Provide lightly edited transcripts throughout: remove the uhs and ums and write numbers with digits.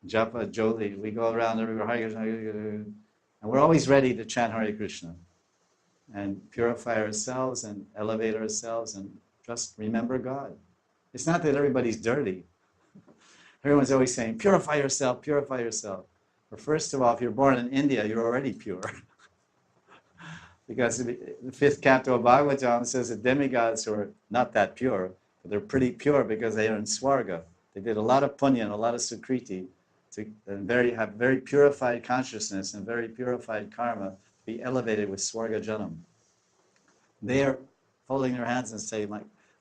Japa, Joli. We go around everywhere, Hare Krishna, and we're always ready to chant Hare Krishna and purify ourselves and elevate ourselves and just remember God. It's not that everybody's dirty. Everyone's always saying, purify yourself, purify yourself. But first of all, if you're born in India, you're already pure. Because the fifth canto of Bhagavatam says that demigods who are not that pure, but they're pretty pure because they are in Swarga. They did a lot of punya and a lot of sukriti to have very purified consciousness and very purified karma, be elevated with Swarga Janam. They are folding their hands and saying,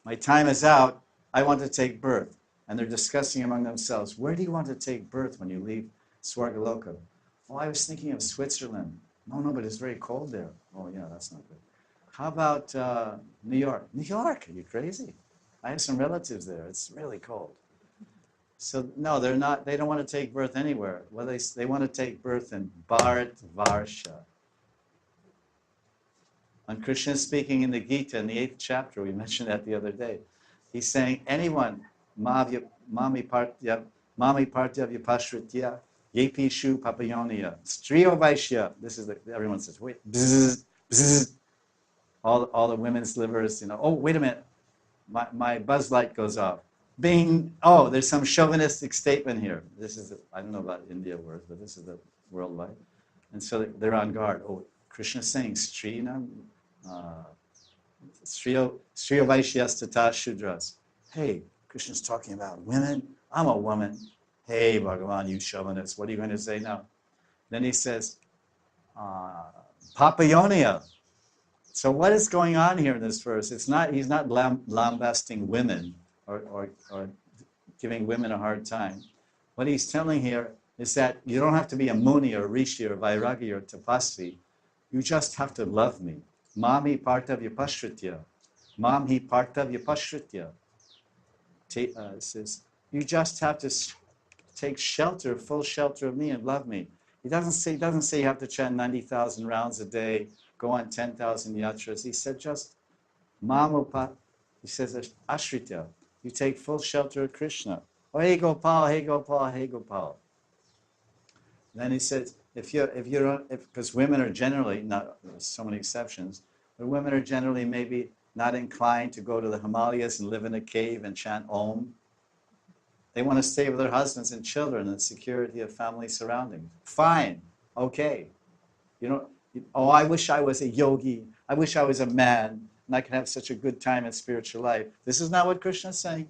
my time is out, I want to take birth. And they're discussing among themselves, where do you want to take birth when you leave Swargaloka? Oh, I was thinking of Switzerland. No, but it's very cold there. Oh, yeah, that's not good. How about New York? New York? Are you crazy? I have some relatives there. It's really cold. So, no, they're not. They don't want to take birth anywhere. Well, they want to take birth in Bharat Varsha. When Krishna is speaking in the Gita, in the 8th chapter, we mentioned that the other day, he's saying, anyone, mami partya vyapashritya, yepishu papayonia, striyo vaishya. This is everyone says, wait, bzzz, bzzz. All the women's livers, oh, wait a minute, my buzz light goes off. Bing, oh, there's some chauvinistic statement here. This is, I don't know about India words, but this is the worldwide. And so they're on guard. Oh, Krishna's saying, Striyo Vaishyastata Shudras. Hey, Krishna's talking about women. I'm a woman. Hey, Bhagavan, you chauvinists, what are you going to say now? Then he says, Papayonia. So what is going on here in this verse? He's not lambasting women or giving women a hard time. What he's telling here is that you don't have to be a Muni or Rishi or Vairagi or Tapasvi. You just have to love me. Mami parthavyapashritya. Mamhi parthavyapashritya. Says, you just have to take shelter, full shelter of me and love me. He doesn't say you have to chant 90,000 rounds a day, go on 10,000 yatras. He said just mamupa. He says ashritya. You take full shelter of Krishna. Oh, hey Gopal, hey Gopal, hey Gopal. Then he says, because women are generally, not, there's so many exceptions, but women are generally maybe not inclined to go to the Himalayas and live in a cave and chant Om. They want to stay with their husbands and children and security of family surroundings. Fine, okay. I wish I was a yogi. I wish I was a man and I could have such a good time in spiritual life. This is not what Krishna is saying.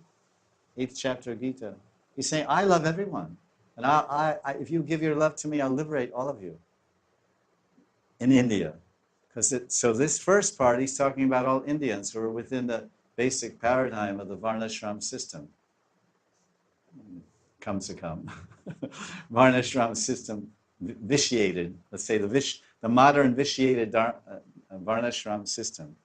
8th chapter of Gita. He's saying, I love everyone. And if you give your love to me, I'll liberate all of you in India. So this first part, he's talking about all Indians who are within the basic paradigm of the Varnashram system. Come. Varnashram system vitiated, let's say the modern vitiated Varnashram system.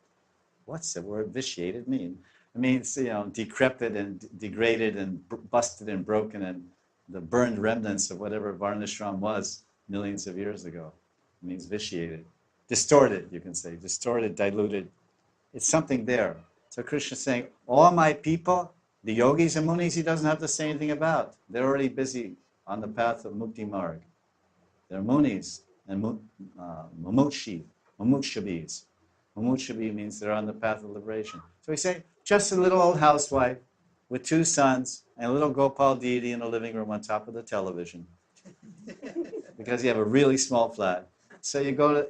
What's the word vitiated mean? It means, decrepit and degraded and busted and broken and the burned remnants of whatever Varnashram was millions of years ago. It means vitiated. Distorted, you can say. Distorted, diluted. It's something there. So Krishna is saying, all my people, the yogis and munis, he doesn't have to say anything about. They're already busy on the path of Mukti Marg. They're munis and mumukshabis. Mumukshabi means they're on the path of liberation. So he's saying, just a little old housewife with 2 sons and a little Gopal deity in the living room on top of the television. Because you have a really small flat. So you go to,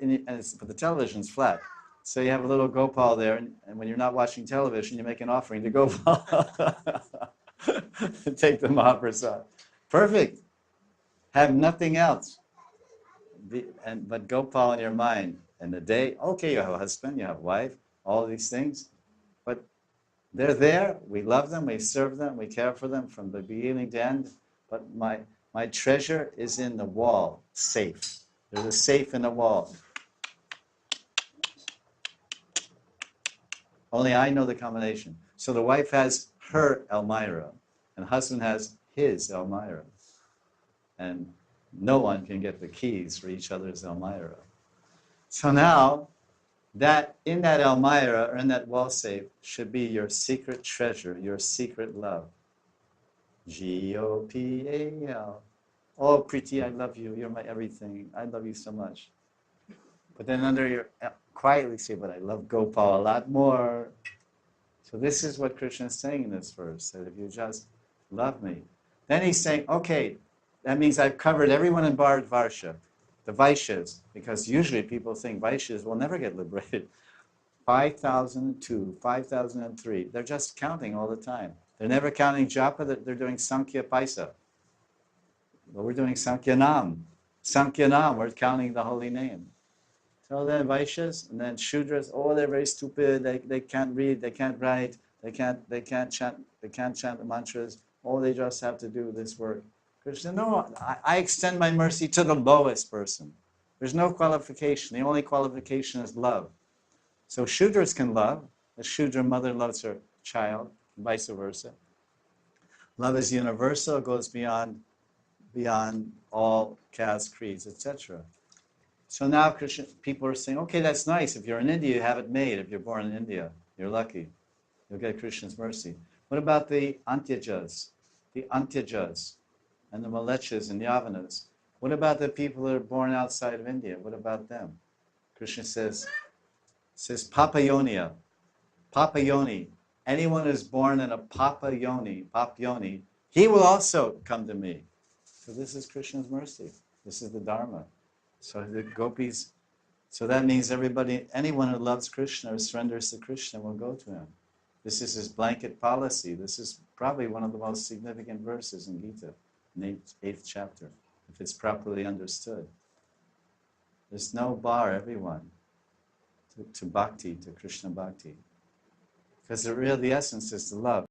but the television's flat. So you have a little Gopal there, and when you're not watching television, you make an offering to Gopal. And take the Mahaprasad. Perfect. Have nothing else. But Gopal in your mind. And the day, okay, you have a husband, you have a wife, all these things. But they're there, we love them, we serve them, we care for them from the beginning to end. But my treasure is in the wall, safe. There's a safe in the wall. Only I know the combination. So the wife has her Elmira, and the husband has his Elmira. And no one can get the keys for each other's Elmira. So now, that in that Elmira, or in that wall safe, should be your secret treasure, your secret love. Gopal. Oh, Priti, I love you. You're my everything. I love you so much. But then under your quietly say, but I love Gopal a lot more. So this is what Krishna is saying in this verse, that if you just love me. Then he's saying, okay, that means I've covered everyone in Bharatvarsha, the Vaishyas, because usually people think Vaishyas will never get liberated. 5,002, 5,003, they're just counting all the time. They're never counting japa, they're doing Sankhya Paisa. Well, we're doing Sankhya Nam. Sankhya Nam, we're counting the holy name. So then Vaishyas and then Shudras, oh, they're very stupid. They can't read, they can't write, they can't chant the mantras. All they just have to do this work. Krishna, no, I extend my mercy to the lowest person. There's no qualification. The only qualification is love. So Shudras can love. A Shudra mother loves her child, vice versa. Love is universal, goes beyond all castes, creeds, etc. So now Krishna, people are saying, okay, that's nice. If you're in India, you have it made. If you're born in India, you're lucky. You'll get Krishna's mercy. What about the Antyajas? The Antyajas and the Malechas and Yavanas. What about the people that are born outside of India? What about them? Krishna says Papayonia. Papayoni. Anyone who's born in a Papayoni, he will also come to me. So this is Krishna's mercy. This is the Dharma. So the gopis, so that means everybody, anyone who loves Krishna or surrenders to Krishna will go to him. This is his blanket policy. This is probably one of the most significant verses in Gita, in 8th chapter, if it's properly understood. There's no bar, everyone, to bhakti, to Krishna bhakti. Because the essence is to love.